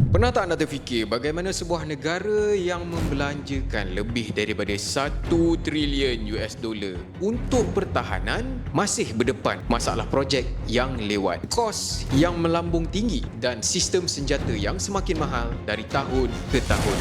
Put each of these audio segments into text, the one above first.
Pernah tak anda terfikir bagaimana sebuah negara yang membelanjakan lebih daripada 1 trilion US dollar untuk pertahanan masih berdepan masalah projek yang lewat, kos yang melambung tinggi dan sistem senjata yang semakin mahal dari tahun ke tahun?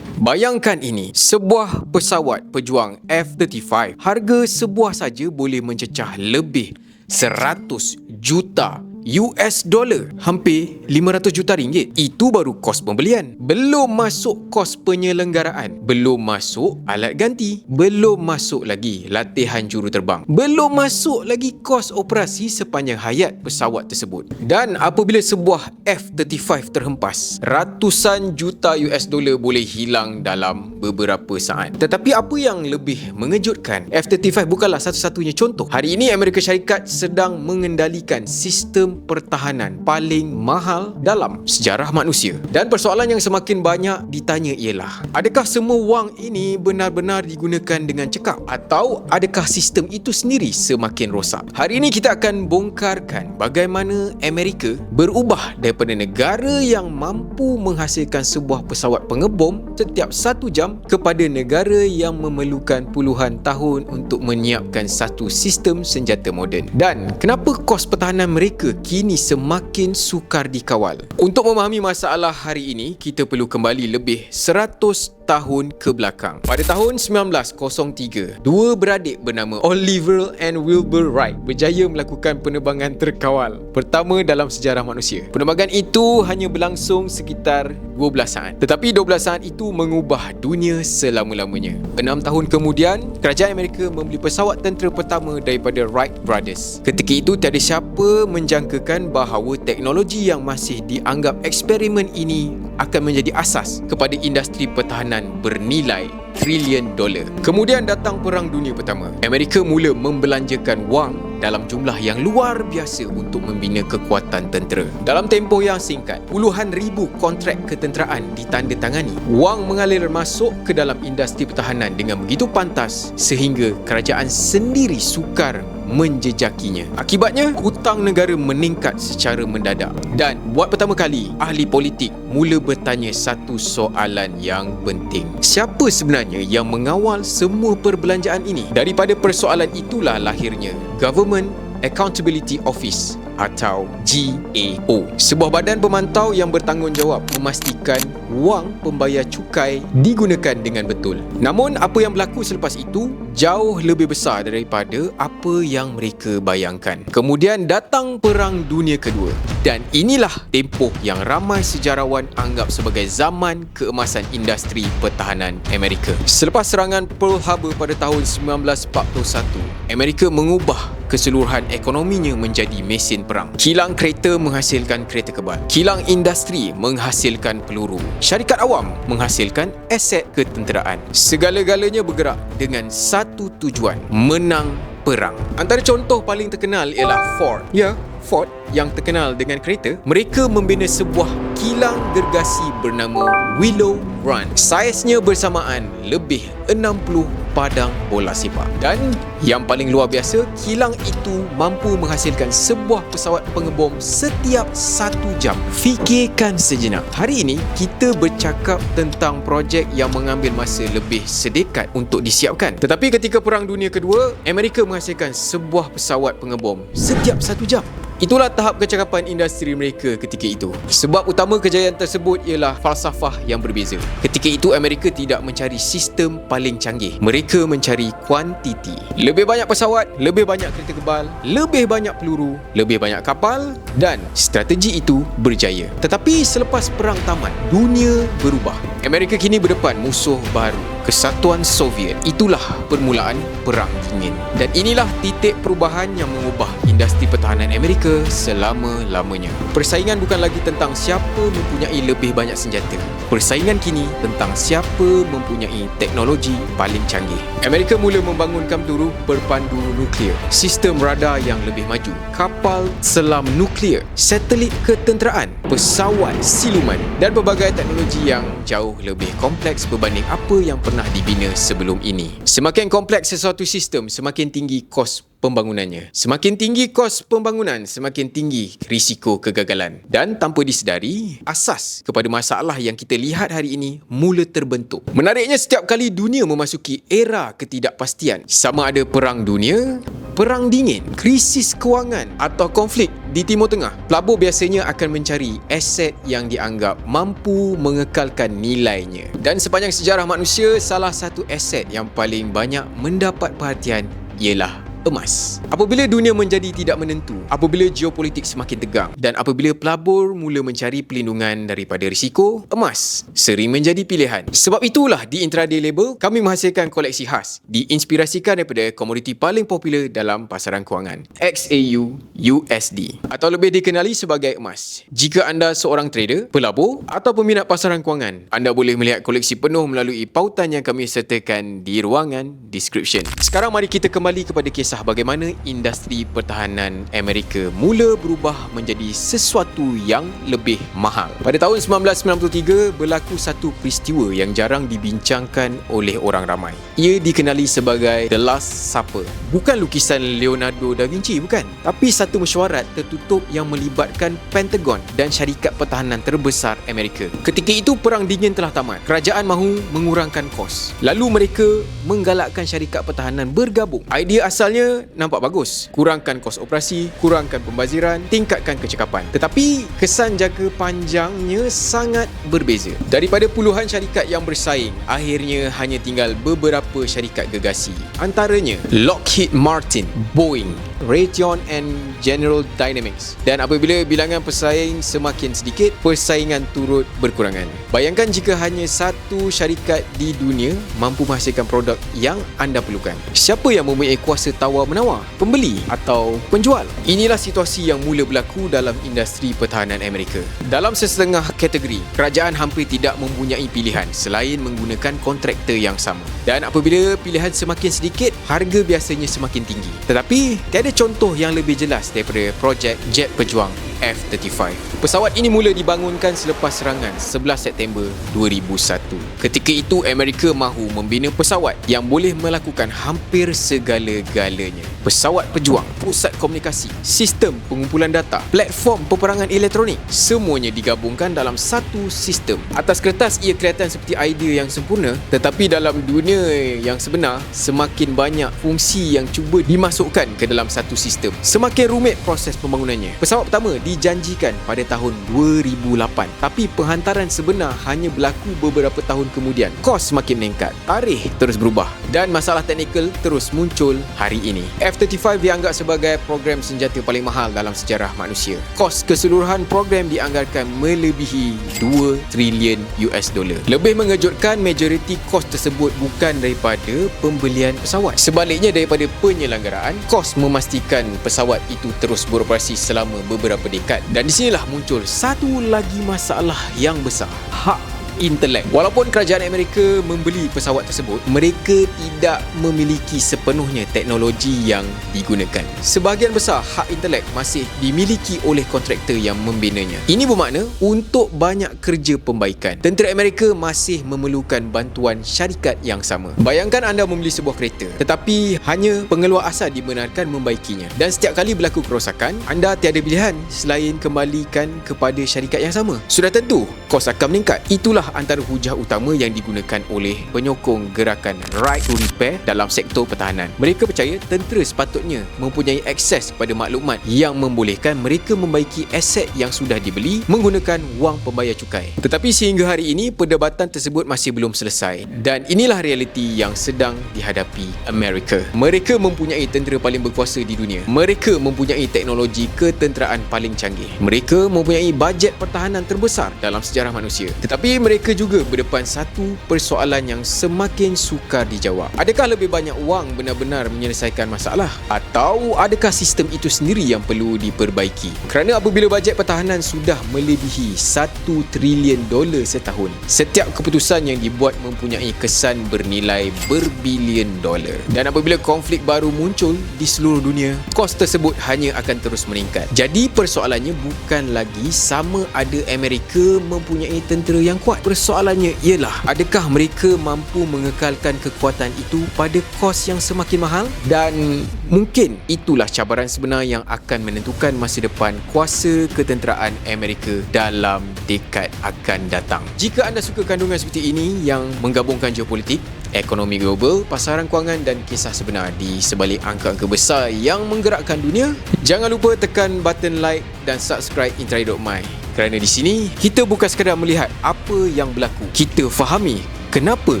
Bayangkan ini, sebuah pesawat pejuang F-35, harga sebuah saja boleh mencecah lebih 100 juta US dollar, hampir 500 juta ringgit. Itu baru kos pembelian. Belum masuk kos penyelenggaraan, belum masuk alat ganti, belum masuk lagi latihan juruterbang, belum masuk lagi kos operasi sepanjang hayat pesawat tersebut. Dan apabila sebuah F-35 terhempas, ratusan juta US dollar boleh hilang dalam beberapa saat. Tetapi apa yang lebih mengejutkan, F-35 bukanlah satu-satunya contoh. Hari ini Amerika Syarikat sedang mengendalikan sistem pertahanan paling mahal dalam sejarah manusia. Dan persoalan yang semakin banyak ditanya ialah, adakah semua wang ini benar-benar digunakan dengan cekap, atau adakah sistem itu sendiri semakin rosak? Hari ini kita akan bongkarkan bagaimana Amerika berubah daripada negara yang mampu menghasilkan sebuah pesawat pengebom setiap 1 jam kepada negara yang memerlukan puluhan tahun untuk menyiapkan satu sistem senjata moden. Dan kenapa kos pertahanan mereka kini semakin sukar dikawal? Untuk memahami masalah hari ini, kita perlu kembali lebih 100 tahun ke belakang. Pada tahun 1903, dua beradik bernama Oliver and Wilbur Wright berjaya melakukan penerbangan terkawal pertama dalam sejarah manusia. Penerbangan itu hanya berlangsung sekitar 12 saat. Tetapi 12 saat itu mengubah dunia selama-lamanya. 6 tahun kemudian, kerajaan Amerika membeli pesawat tentera pertama daripada Wright Brothers. Ketika itu, tiada siapa menjangkakan bahawa teknologi yang masih dianggap eksperimen ini akan menjadi asas kepada industri pertahanan bernilai trilion dolar. Kemudian datang Perang Dunia Pertama. Amerika mula membelanjakan wang dalam jumlah yang luar biasa untuk membina kekuatan tentera. Dalam tempoh yang singkat, puluhan ribu kontrak ketenteraan ditandatangani. Wang mengalir masuk ke dalam industri pertahanan dengan begitu pantas sehingga kerajaan sendiri sukar menjejakinya. Akibatnya, hutang negara meningkat secara mendadak. Dan buat pertama kali, ahli politik mula bertanya satu soalan yang penting. Siapa sebenarnya yang mengawal semua perbelanjaan ini? Daripada persoalan itulah lahirnya Government Accountability Office atau GAO, sebuah badan pemantau yang bertanggungjawab memastikan wang pembayar cukai digunakan dengan betul. Namun apa yang berlaku selepas itu jauh lebih besar daripada apa yang mereka bayangkan. Kemudian datang Perang Dunia Kedua, dan inilah tempoh yang ramai sejarawan anggap sebagai zaman keemasan industri pertahanan Amerika. Selepas serangan Pearl Harbor pada tahun 1941, Amerika mengubah keseluruhan ekonominya menjadi mesin perang. Kilang kereta menghasilkan kereta kebal. Kilang industri menghasilkan peluru. Syarikat awam menghasilkan aset ketenteraan. Segala-galanya bergerak dengan satu tujuan, menang perang. Antara contoh paling terkenal ialah Ford. Ya, Ford yang terkenal dengan kereta, mereka membina sebuah kilang gergasi bernama Willow Run. Saiznya bersamaan lebih 60 padang bola sepak. Dan yang paling luar biasa, kilang itu mampu menghasilkan sebuah pesawat pengebom setiap 1 jam. Fikirkan sejenak, hari ini kita bercakap tentang projek yang mengambil masa lebih sedekat untuk disiapkan. Tetapi ketika Perang Dunia Kedua, Amerika menghasilkan sebuah pesawat pengebom setiap 1 jam. Itulah tahap kecakapan industri mereka ketika itu. Sebab utama kejayaan tersebut ialah falsafah yang berbeza. Ketika itu Amerika tidak mencari sistem paling canggih. Mereka mencari kuantiti. Lebih banyak pesawat, lebih banyak kereta kebal, lebih banyak peluru, lebih banyak kapal, dan strategi itu berjaya. Tetapi selepas perang tamat, dunia berubah. Amerika kini berdepan musuh baru, Kesatuan Soviet. Itulah permulaan Perang Dingin. Dan inilah titik perubahan yang mengubah industri pertahanan Amerika selama-lamanya. Persaingan bukan lagi tentang siapa mempunyai lebih banyak senjata. Persaingan kini tentang siapa mempunyai teknologi paling canggih. Amerika mula membangunkan peluru berpandu nuklear, sistem radar yang lebih maju, kapal selam nuklear, satelit ketenteraan, pesawat siluman, dan pelbagai teknologi yang jauh lebih kompleks berbanding apa yang pernah dibina sebelum ini. Semakin kompleks sesuatu sistem, semakin tinggi kos pembangunannya. Semakin tinggi kos pembangunan, semakin tinggi risiko kegagalan. Dan tanpa disedari, asas kepada masalah yang kita lihat hari ini mula terbentuk. Menariknya, setiap kali dunia memasuki era ketidakpastian, sama ada perang dunia, perang dingin, krisis kewangan atau konflik di Timur Tengah, pelabur biasanya akan mencari aset yang dianggap mampu mengekalkan nilainya. Dan sepanjang sejarah manusia, salah satu aset yang paling banyak mendapat perhatian ialah emas. Apabila dunia menjadi tidak menentu, apabila geopolitik semakin tegang, dan apabila pelabur mula mencari perlindungan daripada risiko, emas sering menjadi pilihan. Sebab itulah di Intraday Label, kami menghasilkan koleksi khas diinspirasikan daripada komoditi paling popular dalam pasaran kewangan, XAU USD, atau lebih dikenali sebagai emas. Jika anda seorang trader, pelabur atau peminat pasaran kewangan, anda boleh melihat koleksi penuh melalui pautan yang kami sertakan di ruangan description. Sekarang mari kita kembali kepada kisah bagaimana industri pertahanan Amerika mula berubah menjadi sesuatu yang lebih mahal. Pada tahun 1993 berlaku satu peristiwa yang jarang dibincangkan oleh orang ramai. Ia dikenali sebagai The Last Supper. Bukan lukisan Leonardo da Vinci, bukan, tapi satu mesyuarat tertutup yang melibatkan Pentagon dan syarikat pertahanan terbesar Amerika. Ketika itu perang dingin telah tamat. Kerajaan mahu mengurangkan kos. Lalu mereka menggalakkan syarikat pertahanan bergabung. Idea asalnya nampak bagus. Kurangkan kos operasi, kurangkan pembaziran, tingkatkan kecekapan. Tetapi kesan jangka panjangnya sangat berbeza. Daripada puluhan syarikat yang bersaing, akhirnya hanya tinggal beberapa syarikat gegasi. Antaranya Lockheed Martin, Boeing, Raytheon and General Dynamics. Dan apabila bilangan pesaing semakin sedikit, persaingan turut berkurangan. Bayangkan jika hanya satu syarikat di dunia mampu menghasilkan produk yang anda perlukan. Siapa yang mempunyai kuasa tawar-menawar? Pembeli atau penjual? Inilah situasi yang mula berlaku dalam industri pertahanan Amerika. Dalam sesetengah kategori, kerajaan hampir tidak mempunyai pilihan selain menggunakan kontraktor yang sama. Dan apabila pilihan semakin sedikit, harga biasanya semakin tinggi. Tetapi, tiada contoh yang lebih jelas daripada projek jet pejuang F-35. Pesawat ini mula dibangunkan selepas serangan 11 September 2001. Ketika itu, Amerika mahu membina pesawat yang boleh melakukan hampir segala-galanya. Pesawat pejuang, pusat komunikasi, sistem pengumpulan data, platform peperangan elektronik, semuanya digabungkan dalam satu sistem. Atas kertas ia kelihatan seperti idea yang sempurna, tetapi dalam dunia yang sebenar, semakin banyak fungsi yang cuba dimasukkan ke dalam satu sistem, semakin rumit proses pembangunannya. Pesawat pertama dijanjikan pada tahun 2008, tapi penghantaran sebenar hanya berlaku beberapa tahun kemudian. Kos semakin meningkat, tarikh terus berubah, dan masalah teknikal terus muncul hari ini. F-35 dianggap sebagai program senjata paling mahal dalam sejarah manusia. Kos keseluruhan program dianggarkan melebihi 2 trilion US dollar. Lebih mengejutkan, majoriti kos tersebut bukan daripada pembelian pesawat. Sebaliknya, daripada penyelenggaraan, kos memastikan pesawat itu terus beroperasi selama beberapa dekad. Dan di sinilah muncul satu lagi masalah yang besar, hak intelek. Walaupun kerajaan Amerika membeli pesawat tersebut, mereka tidak memiliki sepenuhnya teknologi yang digunakan. Sebahagian besar hak intelek masih dimiliki oleh kontraktor yang membinanya. Ini bermakna untuk banyak kerja pembaikan, tentera Amerika masih memerlukan bantuan syarikat yang sama. Bayangkan anda membeli sebuah kereta, tetapi hanya pengeluar asal dibenarkan membaikinya. Dan setiap kali berlaku kerosakan, anda tiada pilihan selain kembalikan kepada syarikat yang sama. Sudah tentu, kos akan meningkat. Itulah antara hujah utama yang digunakan oleh penyokong gerakan right to repair dalam sektor pertahanan. Mereka percaya tentera sepatutnya mempunyai akses pada maklumat yang membolehkan mereka membaiki aset yang sudah dibeli menggunakan wang pembayar cukai. Tetapi sehingga hari ini, perdebatan tersebut masih belum selesai, dan inilah realiti yang sedang dihadapi Amerika. Mereka mempunyai tentera paling berkuasa di dunia. Mereka mempunyai teknologi ketenteraan paling canggih. Mereka mempunyai bajet pertahanan terbesar dalam sejarah manusia. Tetapi mereka juga berdepan satu persoalan yang semakin sukar dijawab. Adakah lebih banyak wang benar-benar menyelesaikan masalah? Atau adakah sistem itu sendiri yang perlu diperbaiki? Kerana apabila bajet pertahanan sudah melebihi 1 trilion dolar setahun, setiap keputusan yang dibuat mempunyai kesan bernilai berbilion dolar. Dan apabila konflik baru muncul di seluruh dunia, kos tersebut hanya akan terus meningkat. Jadi persoalannya bukan lagi sama ada Amerika mempunyai tentera yang kuat, Persoalannya ialah, adakah mereka mampu mengekalkan kekuatan itu pada kos yang semakin mahal? Dan mungkin itulah cabaran sebenar yang akan menentukan masa depan kuasa ketenteraan Amerika dalam dekad akan datang. Jika anda suka kandungan seperti ini yang menggabungkan geopolitik, ekonomi global, pasaran kewangan dan kisah sebenar di sebalik angka-angka besar yang menggerakkan dunia, jangan lupa tekan button like dan subscribe Interact.my. Kerana di sini, kita bukan sekadar melihat apa yang berlaku, kita fahami kenapa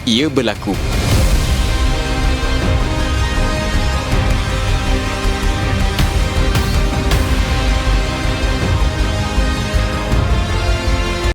ia berlaku.